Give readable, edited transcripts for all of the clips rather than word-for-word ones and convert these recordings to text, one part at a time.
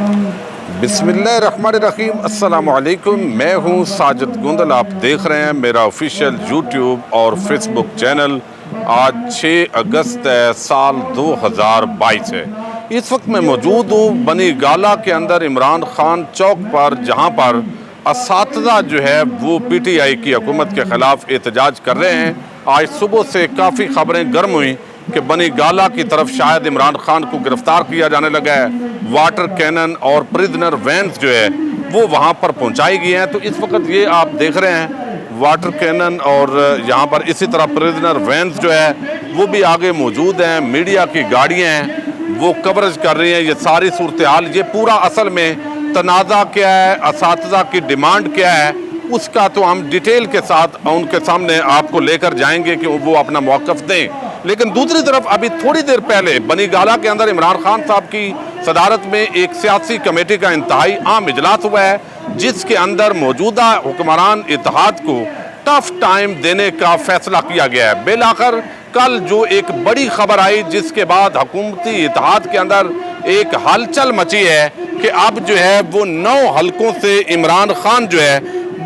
بسم اللہ الرحمن الرحیم، السلام علیکم۔ میں ہوں ساجد گندل، آپ دیکھ رہے ہیں میرا آفیشیل یوٹیوب اور فیس بک چینل۔ آج 6 اگست ہے، سال 2022 ہے۔ اس وقت میں موجود ہوں بنی گالہ کے اندر عمران خان چوک پر، جہاں پر اساتذہ جو ہے وہ پی ٹی آئی کی حکومت کے خلاف احتجاج کر رہے ہیں۔ آج صبح سے کافی خبریں گرم ہوئیں کہ بنی گالہ کی طرف شاید عمران خان کو گرفتار کیا جانے لگا ہے۔ واٹر کینن اور پریزنر وینز جو ہے وہ وہاں پر پہنچائی گئی ہیں۔ تو اس وقت یہ آپ دیکھ رہے ہیں واٹر کینن، اور یہاں پر اسی طرح پریزنر وینز جو ہے وہ بھی آگے موجود ہیں۔ میڈیا کی گاڑیاں ہیں وہ کوریج کر رہی ہیں یہ ساری صورتحال۔ یہ پورا اصل میں تنازع کیا ہے، اساتذہ کی ڈیمانڈ کیا ہے، اس کا تو ہم ڈیٹیل کے ساتھ ان کے سامنے آپ کو لے کر جائیں گے کہ وہ اپنا موقف دیں۔ لیکن دوسری طرف ابھی تھوڑی دیر پہلے بنی گالہ کے اندر عمران خان صاحب کی صدارت میں ایک سیاسی کمیٹی کا انتہائی عام اجلاس ہوا ہے، جس کے اندر موجودہ حکمران اتحاد کو ٹف ٹائم دینے کا فیصلہ کیا گیا ہے۔ بالآخر کل جو ایک بڑی خبر آئی، جس کے بعد حکومتی اتحاد کے اندر ایک ہلچل مچی ہے کہ اب جو ہے وہ 9 حلقوں سے عمران خان جو ہے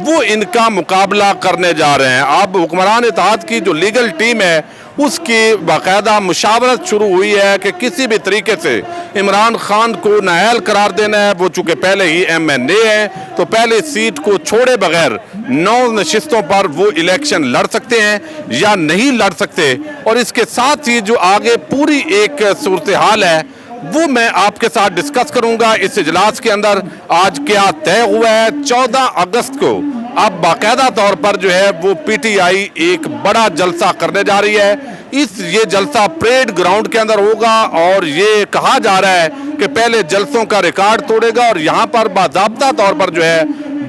وہ ان کا مقابلہ کرنے جا رہے ہیں۔ اب حکمران اتحاد کی جو لیگل ٹیم ہے اس کی باقاعدہ مشاورت شروع ہوئی ہے کہ کسی بھی طریقے سے عمران خان کو نااہل قرار دینا ہے۔ وہ چونکہ پہلے ہی ایم این اے ہیں تو پہلے سیٹ کو چھوڑے بغیر 9 نشستوں پر وہ الیکشن لڑ سکتے ہیں یا نہیں لڑ سکتے۔ اور اس کے ساتھ ہی جو آگے پوری ایک صورتحال ہے وہ میں آپ کے ساتھ ڈسکس کروں گا۔ اس اجلاس کے اندر آج کیا طے ہوا ہے؟ 14 اگست کو اب باقاعدہ طور پر جو ہے وہ پی ٹی آئی ایک بڑا جلسہ کرنے جا رہی ہے۔ یہ جلسہ پریڈ گراؤنڈ کے اندر ہوگا، اور یہ کہا جا رہا ہے کہ پہلے جلسوں کا ریکارڈ توڑے گا، اور یہاں پر باضابطہ طور پر جو ہے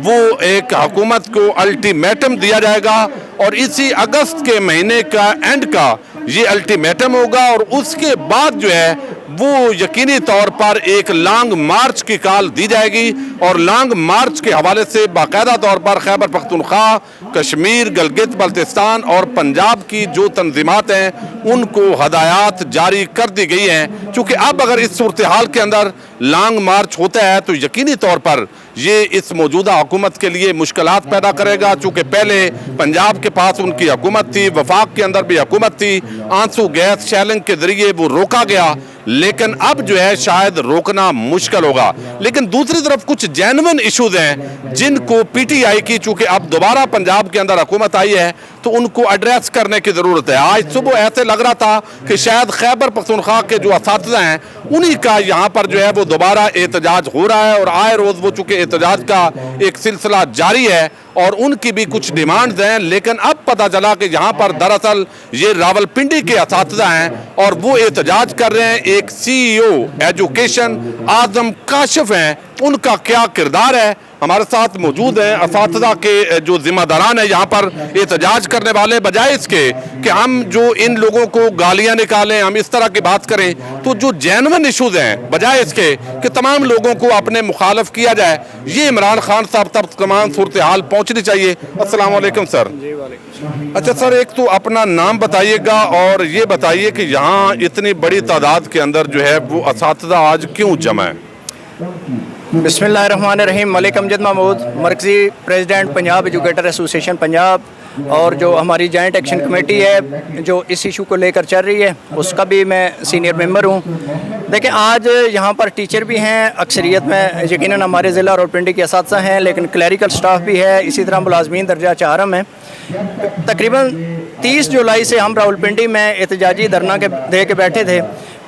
وہ ایک حکومت کو الٹیمیٹم دیا جائے گا، اور اسی اگست کے مہینے کا اینڈ کا یہ الٹیمیٹم ہوگا، اور اس کے بعد جو ہے وہ یقینی طور پر ایک لانگ مارچ کی کال دی جائے گی۔ اور لانگ مارچ کے حوالے سے باقاعدہ طور پر خیبر پختونخوا، کشمیر، گلگت بلتستان اور پنجاب کی جو تنظیمات ہیں ان کو ہدایات جاری کر دی گئی ہیں، چونکہ اب اگر اس صورتحال کے اندر لانگ مارچ ہوتا ہے تو یقینی طور پر یہ اس موجودہ حکومت کے لیے مشکلات پیدا کرے گا، چونکہ پہلے پنجاب کے پاس ان کی حکومت تھی، وفاق کے اندر بھی حکومت تھی، آنسو گیس شیلنگ کے ذریعے وہ روکا گیا، لیکن اب جو ہے شاید روکنا مشکل ہوگا۔ لیکن دوسری طرف کچھ جینون ایشوز ہیں جن کو پی ٹی آئی کی، چونکہ اب دوبارہ پنجاب کے اندر حکومت آئی ہے تو ان کو ایڈریس کرنے کی ضرورت ہے۔ آج صبح ایسے لگ رہا تھا کہ شاید خیبر پختونخوا کے جو اساتذہ ہیں انہی کا یہاں پر جو ہے وہ دوبارہ احتجاج ہو رہا ہے، اور آئے روز وہ چونکہ احتجاج کا ایک سلسلہ جاری ہے اور ان کی بھی کچھ ڈیمانڈز ہیں۔ لیکن اب پتہ چلا کہ یہاں پر دراصل یہ راولپنڈی کے اساتذہ ہیں اور وہ احتجاج کر رہے ہیں۔ ایک سی ای او ایجوکیشن اعظم کاشف ہیں، ان کا کیا کردار ہے؟ ہمارے ساتھ موجود ہیں اساتذہ کے جو ذمہ داران ہیں یہاں پر احتجاج کرنے والے۔ بجائے اس کے کہ ہم جو ان لوگوں کو گالیاں نکالیں، ہم اس طرح کی بات کریں، تو جو جینون ایشوز ہیں بجائے اس کے کہ تمام لوگوں کو اپنے مخالف کیا جائے، یہ عمران خان صاحب تک تمام صورتحال پہنچنی چاہیے۔ السلام علیکم سر۔ اچھا سر، ایک تو اپنا نام بتائیے گا اور یہ بتائیے کہ یہاں اتنی بڑی تعداد کے اندر جو ہے وہ اساتذہ آج کیوں جمع ہے؟ بسم اللہ الرحمن الرحیم۔ ملک امجد محمود، مرکزی president Punjab educator association Punjab, اور جو ہماری جوائنٹ ایکشن کمیٹی ہے جو اس ایشو کو لے کر چل رہی ہے اس کا بھی میں سینئر ممبر ہوں۔ دیکھیں، آج یہاں پر ٹیچر بھی ہیں، اکثریت میں یقیناً ہمارے ضلع راولپنڈی کے اساتذہ ہیں، لیکن کلیریکل سٹاف بھی ہے، اسی طرح ملازمین درجہ چہارم ہیں۔ تقریباً 30 جولائی سے ہم راولپنڈی میں احتجاجی دھرنا دے کے بیٹھے تھے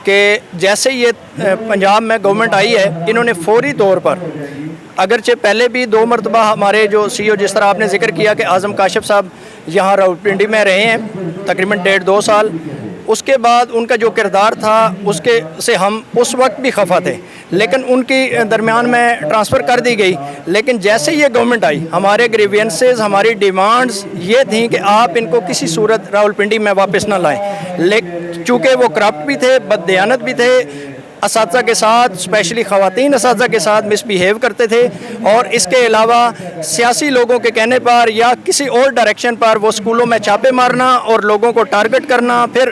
کہ جیسے یہ پنجاب میں گورنمنٹ آئی ہے، انہوں نے فوری طور پر، اگرچہ پہلے بھی 2 مرتبہ ہمارے جو سی او، جس طرح آپ نے ذکر کیا کہ اعظم کاشف صاحب یہاں راولپنڈی میں رہے ہیں تقریباً 1.5-2 سال، اس کے بعد ان کا جو کردار تھا اس کے سے ہم اس وقت بھی خفا تھے، لیکن ان کی درمیان میں ٹرانسفر کر دی گئی۔ لیکن جیسے یہ گورنمنٹ آئی، ہمارے گریوینسز، ہماری ڈیمانڈز یہ تھیں کہ آپ ان کو کسی صورت راولپنڈی میں واپس نہ لائیں، لیکن چونکہ وہ کرپٹ بھی تھے، بددیانت بھی تھے، اساتذہ کے ساتھ، اسپیشلی خواتین اساتذہ کے ساتھ مس بیہیو کرتے تھے، اور اس کے علاوہ سیاسی لوگوں کے کہنے پر یا کسی اور ڈائریکشن پر وہ اسکولوں میں چھاپے مارنا اور لوگوں کو ٹارگٹ کرنا، پھر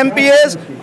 MPAs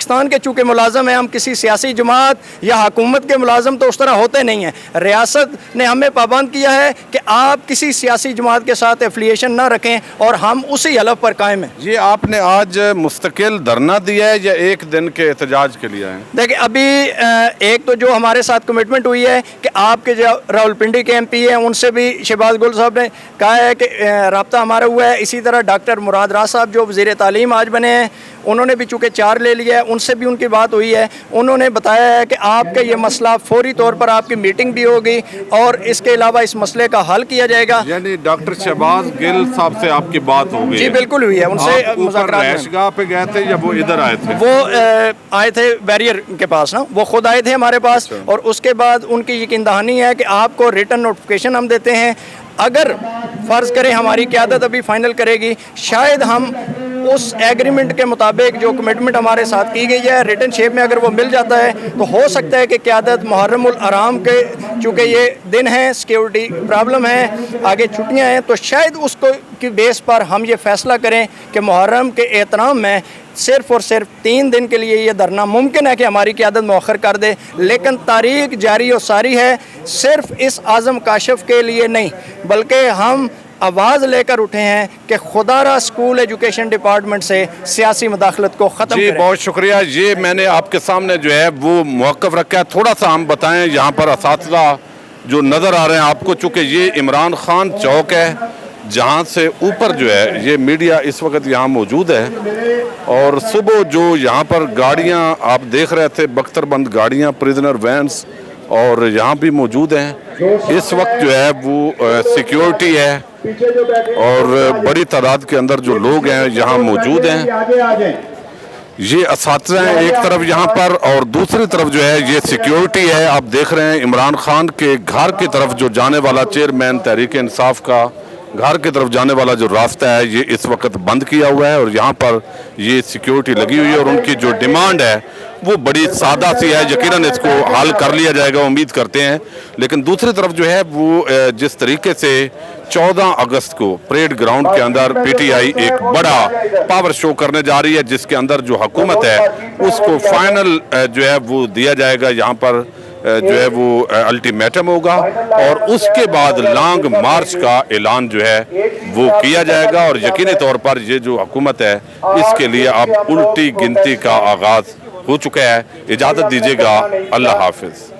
پاکستان کے چونکہ ملازم ہیں, ہم کسی سیاسی جماعت یا حکومت کے ملازم تو اس طرح ہوتے نہیں ہیں. ریاست نے ہمیں پابند کیا ہے کہ آپ کسی سیاسی جماعت کے ساتھ ایفیلیشن نہ رکھیں اور ہم اسی حلف پر قائم ہیں. یہ آپ نے آج مستقل دھرنا دیا ہے یا ایک دن کے احتجاج کے لیے ہیں؟ دیکھیں ابھی ایک تو جو ہمارے ساتھ کمٹمنٹ ہوئی ہے کہ آپ کے جو راولپنڈی کے MP ہیں ان سے بھی شہباز گل صاحب نے کہا ہے کہ رابطہ ہمارا ہوا ہے. اسی طرح ڈاکٹر مراد راز صاحب جو وزیر تعلیم آج بنے ہیں, انہوں نے بھی چونکہ چارج لے لیا ہے, ان سے بھی ان کی بات ہوئی ہے. انہوں نے بتایا ہے کہ آپ کا یہ مسئلہ فوری طور پر آپ کی میٹنگ بھی ہوگی اور اس کے علاوہ اس مسئلے کا حل کیا جائے گا. یعنی ڈاکٹر شہباز گل صاحب سے آپ کی بات ہو گئی؟ جی بالکل ہوئی ہے, ان سے مذاکرات رہائش گاہ پہ گئے تھے یا وہ ادھر آئے تھے؟ وہ آئے تھے بیریئر کے پاس نا, وہ خود آئے تھے ہمارے پاس, اور اس کے بعد ان کی یقین دہانی ہے کہ آپ کو ریٹن نوٹیفیکیشن ہم دیتے ہیں. اگر فرض کریں ہماری قیادت ابھی فائنل کرے گی, شاید ہم اس ایگریمنٹ کے مطابق جو کمٹمنٹ ہمارے ساتھ کی گئی ہے ریٹن شیپ میں اگر وہ مل جاتا ہے تو ہو سکتا ہے کہ قیادت محرم الحرام کے چونکہ یہ دن ہیں, سیکیورٹی پرابلم ہے, آگے چھٹیاں ہیں, تو شاید اس کو کی بیس پر ہم یہ فیصلہ کریں کہ محرم کے احترام میں صرف اور صرف 3 دن کے لیے یہ دھرنا ممکن ہے کہ ہماری قیادت مؤخر کر دے. لیکن تاریخ جاری و ساری ہے, صرف اس اعظم کاشف کے لیے نہیں بلکہ ہم آواز لے کر اٹھے ہیں کہ خدا را اسکول ایجوکیشن ڈپارٹمنٹ سے سیاسی مداخلت کو ختم کریں. جی بہت شکریہ. یہ میں نے آپ کے سامنے جو ہے وہ موقف رکھا ہے. تھوڑا سا ہم بتائیں یہاں پر اساتذہ جو نظر آ رہے ہیں آپ کو, چونکہ یہ عمران خان چوک ہے جہاں سے اوپر جو ہے یہ میڈیا اس وقت یہاں موجود ہے, اور صبح جو یہاں پر گاڑیاں آپ دیکھ رہے تھے, بختر بند گاڑیاں, پریزنر وینس اور یہاں بھی موجود ہیں. اس وقت جو ہے وہ سیکیورٹی ہے اور بڑی تعداد کے اندر جو لوگ ہیں یہاں موجود ہیں. یہ اساتذہ ہیں ایک طرف یہاں پر, اور دوسری طرف جو ہے یہ سیکیورٹی ہے. آپ دیکھ رہے ہیں عمران خان کے گھر کی طرف جو جانے والا چیئرمین تحریک انصاف کا گھر کی طرف جانے والا جو راستہ ہے یہ اس وقت بند کیا ہوا ہے, اور یہاں پر یہ سیکیورٹی لگی ہوئی ہے. اور ان کی جو ڈیمانڈ ہے وہ بڑی سادہ سی ہے, یقیناً اس کو حل کر لیا جائے گا امید کرتے ہیں. لیکن دوسری طرف جو ہے وہ جس طریقے سے 14 اگست کو پریڈ گراؤنڈ کے اندر PTI ایک بڑا پاور شو کرنے جا رہی ہے, جس کے اندر جو حکومت ہے اس کو فائنل جو ہے وہ دیا جائے گا. یہاں پر جو ہے وہ الٹیمیٹم ہوگا اور اس کے بعد لانگ مارچ کا اعلان جو ہے وہ کیا جائے گا. اور یقینی طور پر یہ جو حکومت ہے اس کے لیے اب الٹی گنتی کا آغاز ہو چکا ہے. اجازت دیجیے گا, اللہ حافظ.